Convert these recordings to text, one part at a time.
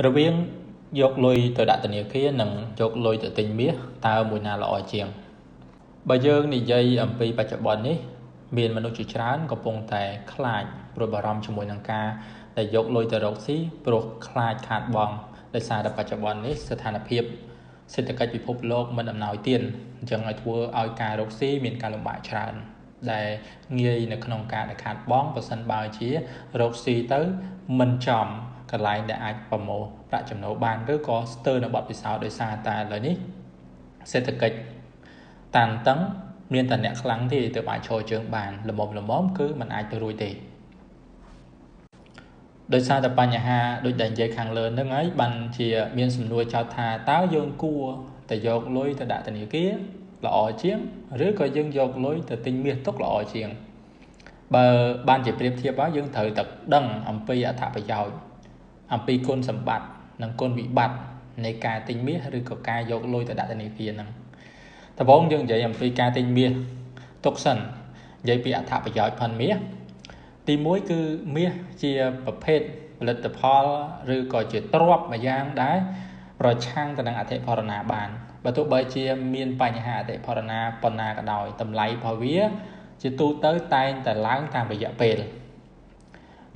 ระเวียงยกลอยตัวดัตเนียขี้หนึ่งยกลอยตัวติงเมียตามวยนาละออยเจียงใบเยิงในใจอัมพีปัจจุบันนี้เมียนมนุษย์จิตร้านกับปงแต่คลายโปรบารมชมวยนังกาแต่ยกลอยตัวรกซีโปรคลายขาดบองในสารปัจจุบันนี้สถานเพียบเศรษฐกิจพิภพโลกมันดำนอยเตียนจังไอทัวเอาการรกซีมีการลงบาดชรานได้เงยในขนมการขาดบ้องประสันบาวชี้รกซีเตอร์มันจอมกันไลน์ได้อาจประโมประจำโนบานหรือก็สเตอร์ในบทพิสาวโดยซาตาเลยนี้เศรษฐกิจตันตั้งเมียนแต่เนี่ยครั้งที่ตัวบาโชว์เชิงบานละมอมคือมันอาจจะรวยเตะโดยซาแต่ปัญหาโดยดันใจขังเลินนั่งไอ้บันเชียเมียนสมนวยชาวทาต้าโยงกัวแต่โยกลอยแต่ด่าแต่เนี่ยกี้ละอเชียงหรือก็ยังโยกลอยแต่ติงเมียตกละอเชียงบบ้านจะเปรียบเทียบว่ายังเถิดตักดังอัมพีอัฐประโยชน์อัมพีคนสมบัตินังคนวิบัติในการติงเมียหรือก็การโยกลอยแต่ด่าแต่เนี่ยกี้นั่งแต่บอกยังใจอัมพีการติงเมียตกสันใจปีอัฐประโยชน์พันเมียตีมวยคือเมียเชียประเภทผลิตภัณฑ์หรือก็จะตรวจมาย่างได้ประช่างตนังอัฐพรณาบานประตูใบเชียมีนปัญหาอัฐพรณาปนากระดอยตำไลพอเวียจะตูเตอร์ตายแต่ล้างตามระยะเป็น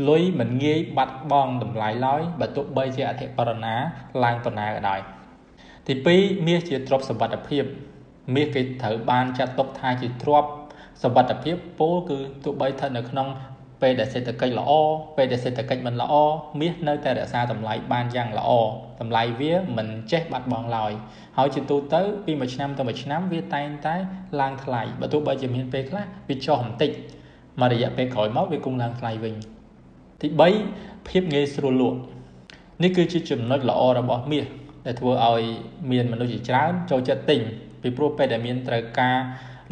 ลุยเหมือนงี้บัดบองตำไลร้อยประตูใบเชียอัฐพรณาล้างปนากระดอยที่ปีเมียจะตรวจสมบัติเพียบเมียกิเถอบานจะตกทายจะตรวจสมบัติเพียบโป้คือตัวใบทันในขนมไปแต่เศรษฐกิจละอ้อไปแต่เศรษฐกิจมันละอ้อเมียnơiแต่ซาตำไลบานยังละอ้อตำไลเวียมันเจ็บบัดบองลอยเขาจะตูเตอร์ปีมาชนำตัวมาชนำเวียตายตายลางทลายประตูใบจะมีเป็นคลาวิจอมติดมาระยะเป็นข่อยม็อกวิกุงลางทลายวิ่งที่ใบเพียบเงยสรุลนี่คือจุดน้อยละอ้อระบอบเมียแต่ทัวเอาเมียนมันดูจีจ้าโจจะติ่งปีโปรไปแต่เมียนตระกา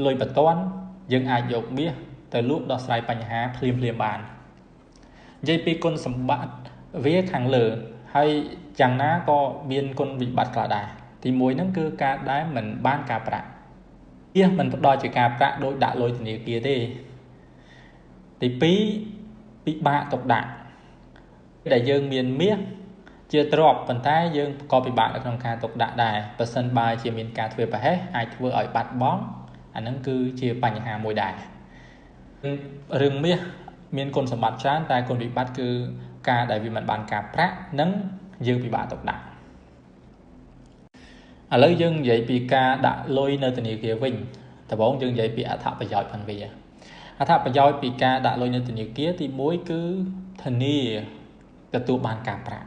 ลอยปัตตวันยังอาจยกเมียแต่ลูกดอกสายปัญหาเพลียมบานยัยปีคนสมบัติเวียขังเหลือให้จังน้าก็เมียนคนวิบัติกระดาที่มวยนั่นคือการได้เหมือนบ้านกาประเอี้ยมันดอยจากกาประโดยด่าลอยถึงนี้เกียร์ได้ที่ปีบะตกด่าแต่ยังเมียนเมียเชื่อตรอบปัญหายังก็ปีบะในทางการตกด่าได้เปอร์เซ็นต์บายเชื่อเมียนการเทไปให้ไอเทอร์อ่อยปัดบ้องอันนั้นคือเชื่อปัญหามวยได้เรื่องเมียนคนสมบัติช้านแต่คนวิบัติคือการได้วิมันบานกาพระนั้นยืมปีบาตกดักแล้วยังใหญ่ปีกาด่าลอยในตัวนี้เกี่ยววิ่งแต่บอกยังใหญ่ปีอัฐประโยชน์พันวีอัฐประโยชน์ปีกาด่าลอยในตัวนี้เกี่ยวที่มวยคือทันนี่กระตัวบานกาพระ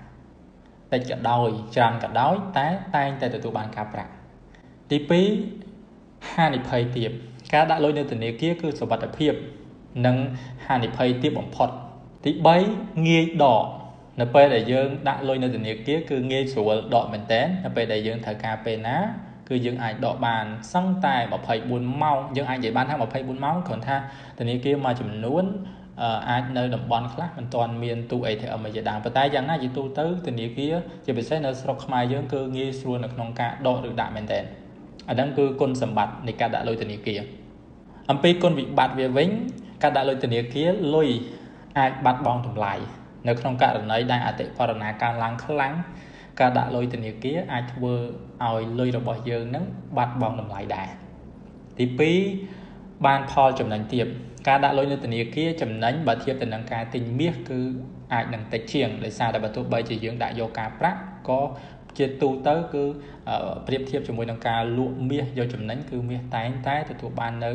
แต่จะดอยจานกระดอยแต่ตัวบานกาพระที่ปีห้านิเพยเตียบการด่าลอยในตัวนี้เกี่ยวคือสมบัติเพียบนังหานิเพยเตียบบ่มพอดที่ใบเงียดอกในไปได้ยังด่าลอยในตัวนี้เกี่ยวคือเงียสวยดอกเหมือนเต้นในไปได้ยังถ่ายกาเป็นนะคือยังไอดอกบานสั่งตายบ่เพยบุญเมายังไอใหญ่บ้านทั้งบ่เพยบุญเมาคนท่าตัวนี้เกี่ยวมาจำนวนอาจในดอกบอลคลาสมันตอนเมียนตัวไอเถอะมาจะดังแต่ยังน่าจะตัวเตอร์ตัวนี้เกี่ยวจะเป็นเส้นในสระขมายยังคือเงียสวยในขนมกาดอกหรือด่าเหมือนเต้นอันนั้นคือคนสมบัติในการด่าลอยตัวนี้เกี่ยวอันเป็นคนวิบัติเวียวิ่งการด่าลอยตัวนี้เกี่ยวลอยอาจบัดบองทำลายในขนมการในได้อาจจะพรณาการล้างครั้งการด่าลอยตัวนี้เกี่ยวอาจเวอร์เอาลอยระบายเยอะนั้นบัดบองทำลายได้ที่ปีบานพอจำนวนเทียบการด่าลอยในตัวนี้เกี่ยวจำนวนบัดเทียบแต่นังการติงเมียคืออาจนังแต่เชียงเลยซาแต่บัดตัวใบจะยังด่าโยกาพระก็เจตูเตอร์คือเปรียบเทียบจมูกนังการลวกเมียโยจำนั้นคือเมียตายแต่ตัวบานเนอ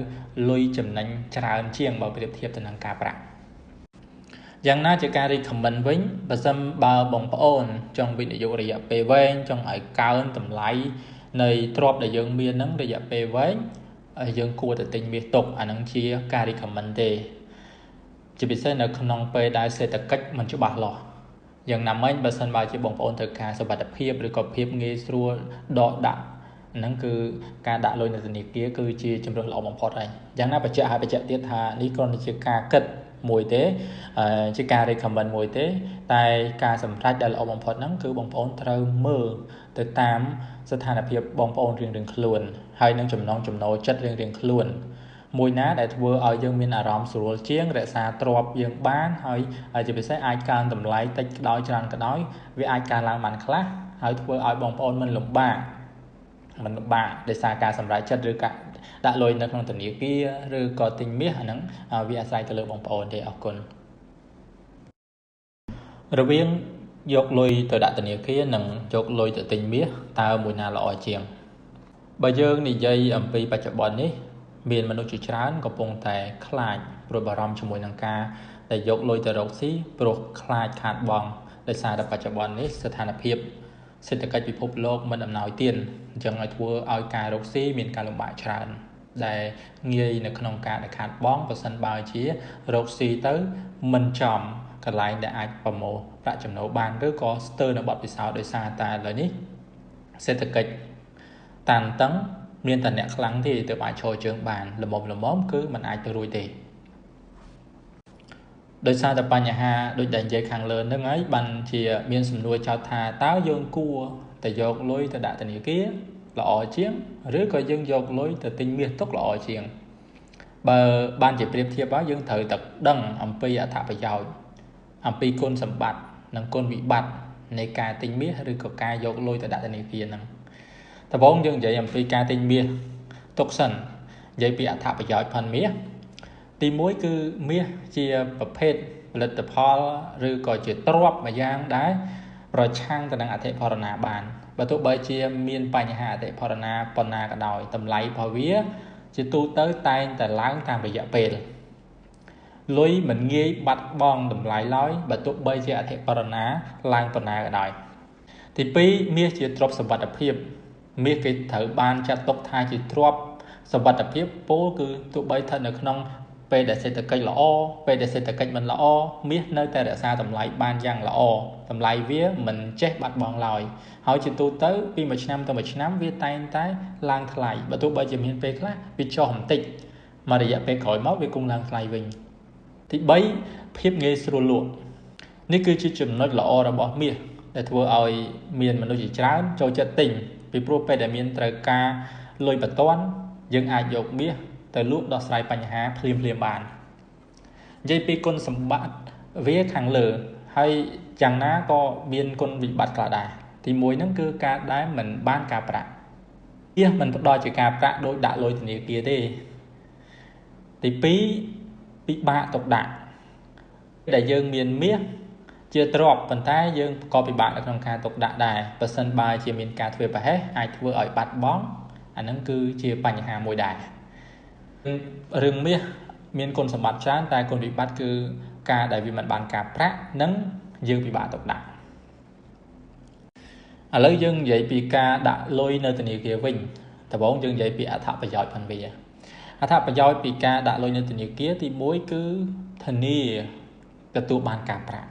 ลอยจำนั้นชราเชียงบ่เปรียบเทียบแต่นังการพระยังน่าจะการรีคอมเมนต์วิ่งประจำบาบงปอนจงวินิจระยะเปเวนจงไอการต่ำไหลในทรอบได้ยังมีนั้นระยะเปเวนยังกลัวแต่ติงมีตกอันนั้นเชียการรีคอมเมนต์เดจะเป็นเส้นในขนมเปได้เศรษฐกิจมันจะบาหล่อยังนำไม่ประชันบาจะบงปอนเถิดการสบัดเพียบหรือก็เพียบเงี้ยรัวดอกดักนั่นคือการด่าลอยในตัวนี้เกี้ยคือเชียจำเริญเราบงพอดอะไรยังน่าไปเจาเตี้ยทานี่ก็ในเชียการเกิดมวยเต้จะการเรียกคำบรรมวยเต้แต่การสัมผัสได้เราบางพอนั้นคือบางพอนเท่ามือแต่ตามสถานเพียบบางพอนเรียงคล้วนให้นั่งจำนองจำโนจัดเรียงคล้วน មួយណាដែលធ្វើឲ្យយើងមានអារម្មណ៍ស្រួលជាងរក្សាទ្រព្យយើងបានហើយជាពិសេសអាចកើនតម្លៃតិចក្តោយច្រើនក្តោយវាអាចកើនឡើងបានខ្លះហើយធ្វើឲ្យបងប្អូនមិនលំបាកដោយសារការសម្រេចចិត្តឬការដាក់លុយនៅក្នុងធនាគារឬក៏ទិញមាសអាហ្នឹងវាអាស្រ័យទៅលើបងប្អូនទេអរគុណរវាងយកលុយទៅដាក់ធនាគារនិងយកលុយទៅទិញមាសតើមួយណាល្អជាងបើយើងនិយាយអំពីបច្ចុប្បន្ននេះមានមនុស្សជាច្រើនកំពុងតែខ្លាចព្រួយបារម្ភជាមួយនឹងការដែលយកលុយទៅរកស៊ីព្រោះខ្លាចខាតបង់ដោយសារតែបច្ចុប្បន្ននេះស្ថានភាពសេដ្ឋកិច្ចពិភពលោកមិនអំណោយទានអញ្ចឹងឲ្យធ្វើឲ្យការរកស៊ីមានការលំបាកច្រើនដែលងាយនៅក្នុងការដែលខាតបង់បើសិនបើជារកស៊ីទៅមិនចំកន្លែងដែលអាចប្រមូលប្រាក់ចំណូលបានឬក៏ស្ទើរនៅបទពិសោធន៍ដោយសារតែឥឡូវនេះសេដ្ឋកិច្ចតានតឹងមានតែអ្នកខ្លាំងទេទើបអាចឈរជើងបានល្មមគឺมันអាចទៅរួចទេដោយសារតែបញ្ហាដូចដែលនិយាយខាងលើហ្នឹងហើយបានជាមានសំណួរចោទថាតើយើងគួរតែយកលុយទៅដាក់ធនាគារល្អជាងឬក៏យើងយកលុយទៅទិញមាសទុកល្អជាងបើបានជាប្រៀបធៀបហើយយើងត្រូវតែដឹងអំពីអត្ថប្រយោជន៍អំពីគុណសម្បត្តិនិងគុណវិបត្តិនៃការទិញមាសឬក៏ការយកលុយទៅដាក់ធនាគារហ្នឹងដំបូងយើងនិយាយអំពីការទិញមាសទុកសិននិយាយពីអត្ថប្រយោជន៍ផងមាសទី1គឺមាសជាប្រភេទផលិតផលឬក៏ជាទ្រព្យមួយយ៉ាងដែលប្រឆាំងទៅនឹងអធិបតេយ្យបានបើទោះបីជាមានបញ្ហាអធិបតេយ្យប៉ុណ្ណាក៏ដោយតម្លៃរបស់វាជាទូទៅតែងតែឡើងតាមរយៈពេលលុយមិនងាយបាត់បង់តម្លៃឡើយបើទោះបីជាអធិបតេយ្យឡើងប៉ុណ្ណាក៏ដោយទី2មាសជាទ្រព្យសម្បត្តិភាពមាសគេត្រូវបានចាត់ទុកថាជាទ្រព្យសម្បត្តិភាពពោលគឺទោះបីស្ថិតនៅក្នុងពេលដែលសេដ្ឋកិច្ចល្អពេលដែលសេដ្ឋកិច្ចមិនល្អមាសនៅតែរក្សាតម្លៃបានយ៉ាងល្អតម្លៃវាមិនចេះបាត់បង់ឡើយហើយជាទូទៅពីមួយឆ្នាំទៅមួយឆ្នាំវាតែងតែឡើងថ្លៃបើទោះបីជាមានពេលខ្លះវាចុះបន្តិចមករយៈពេលក្រោយមកវាគង់ឡើងថ្លៃវិញទី3ភាពងាយស្រួលលក់នេះគឺជាចំណុចល្អរបស់មាសដែលធ្វើឲ្យមានមនុស្សជាច្រើនចូលចិត្តទិញពីព្រោះពេលដែលមានត្រូវការលុយបន្ទាន់យើងអាចយកមាសទៅលក់ដោះស្រាយបញ្ហាភ្លាមបាននិយាយពីគុណសម្បត្តិវាខាងលើហើយយ៉ាងណាក៏មានគុណវិបត្តិខ្លះដែរទី1ហ្នឹងគឺការដែលមិនបានការប្រាក់មាសមិនផ្ដល់ជាការប្រាក់ដោយដាក់លុយធនាគារទេទី2ពិបាកទុកដាក់ដែលយើងមានមាសជាទ្រព្យប៉ុន្តែយើងក៏ពិបាកនៅក្នុងការទុកដាក់ដែរបើសិនបើជាមានការធ្វើប្រហែសអាចធ្វើឲ្យបាត់បង់អាហ្នឹងគឺជាបញ្ហាមួយដែររឿងមាសមានគុណសម្បត្តិច្រើនតែគុណវិបត្តិគឺការដែលវាមិនបានការប្រាក់និងយើងពិបាកទុកដាក់ឥឡូវយើងនិយាយពីការដាក់លុយនៅធនាគារវិញដំបូងយើងនិយាយពីអត្ថប្រយោជន៍ផងវាអត្ថប្រយោជន៍ពីការដាក់លុយនៅធនាគារទី1គឺធានាទទួលបានការប្រាក់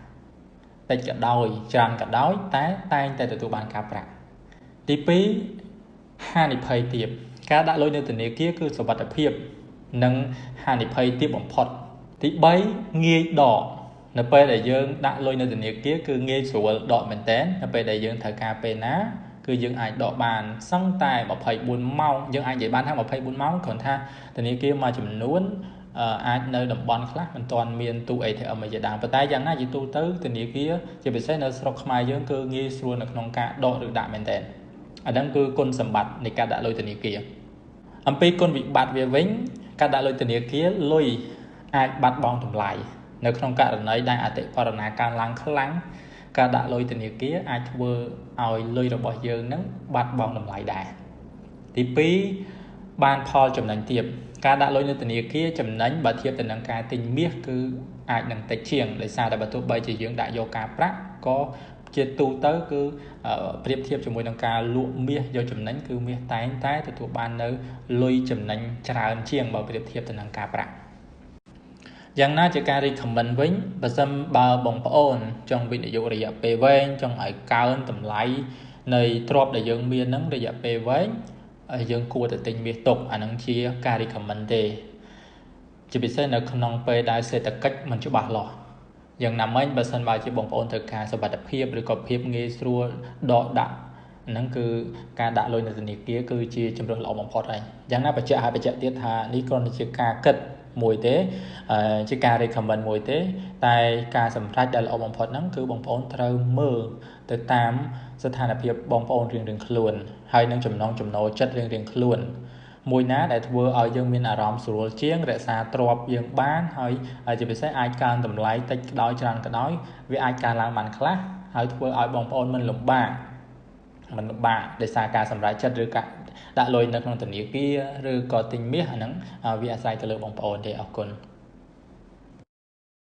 តិចក៏ដោយច្រើនក៏ដោយតែតែងតែទទួលបានការប្រាក់ទី2ហានិភ័យទាបការដាក់លុយនៅធនាគារគឺសុវត្ថិភាពនិងហានិភ័យទាបបំផុតទី3ងាយដកនៅពេលដែលយើងដាក់លុយនៅធនាគារគឺងាយស្រួលដកមែនតើនៅពេលដែលយើងត្រូវការពេលណាគឺយើងអាចដកបានសឹងតែ24ម៉ោងយើងអាចនិយាយបានថា24ម៉ោងគ្រាន់ថាធនាគារមួយចំនួនអាចនៅតំបន់ខ្លះមិនទាន់មានទូ ATM អីជាដើមប៉ុន្តែយ៉ាងណាជាទូទៅធនាគារជាពិសេសនៅស្រុកខ្មែរយើងគឺងាយស្រួលនៅក្នុងការដកឬដាក់មែនតើអាហ្នឹងគឺគុណសម្បត្តិនៃការដាក់លុយធនាគារអំពីគុណវិបត្តិវាវិញការដាក់លុយធនាគារលុយអាចបាត់បង់តម្លៃនៅក្នុងករណីដែលអតិផរណាកើនឡើងខ្លាំងការដាក់លុយធនាគារអាចធ្វើឲ្យលុយរបស់យើងនឹងបាត់បង់តម្លៃដែរទី2បានផលចំណេញទាបការដាក់លុយនៅធនាគារចំណេញបើធៀបទៅនឹងការទិញមាសគឺអាចនឹងតិចជាងដោយសារតែបើទោះបីជាយើងដាក់យកការប្រាក់ក៏ជាទូទៅគឺប្រៀបធៀបជាមួយនឹងការលក់មាសយកចំណេញគឺមាសតែងតែទទួលបាននៅលុយចំណេញច្រើនជាងបើប្រៀបធៀបទៅនឹងការប្រាក់យ៉ាងណាជាការ recommend វិញបើសិនបើបងប្អូនចង់វិនិយោគរយៈពេលវែងចង់ឲ្យកើនតម្លៃនៃទ្រព្យដែលយើងមានហ្នឹងរយៈពេលវែងយើងគួរតែទិញមាសទុកអានឹងជាការ recommend ទេជាពិសេសនៅក្នុងពេលដែលសេដ្ឋកិច្ចមិនច្បាស់លាស់យ៉ាងណាមិញបើសិនបើជាបងប្អូនត្រូវការសុវត្ថិភាពឬក៏ភាពងាយស្រួលដកដាក់ ហ្នឹងគឺការដាក់លុយនៅធនាគារគឺជាជំរើសល្អបំផុតហើយយ៉ាងណាបញ្ជាក់ទៀតថានេះគ្រាន់តែជាការគិតមួយទេជាការ recommend មួយទេតែការសម្រេចដែលល្អបំផុតហ្នឹងគឺបងប្អូនត្រូវមើលទៅតាមស្ថានភាពបងប្អូនរៀងៗខ្លួនហើយនឹងចំណង់ចំណូលចិត្តរៀងៗខ្លួនមួយណាដែលធ្វើឲ្យយើងមានអារម្មណ៍ស្រួលជាងរក្សាទ្រព្យយើងបានហើយជាពិសេសអាចកើនតម្លៃតិចក្តោយច្រើនក្តោយវាអាចកើនឡើងបានខ្លះហើយធ្វើឲ្យបងប្អូនមិនលំបាកដោយសារការសម្រេចចិត្តឬការដាក់លុយនៅក្នុងធនាគារឬក៏ទិញមាសអាហ្នឹងវាអាស្រ័យទៅលើបងប្អូនទេអរគុណ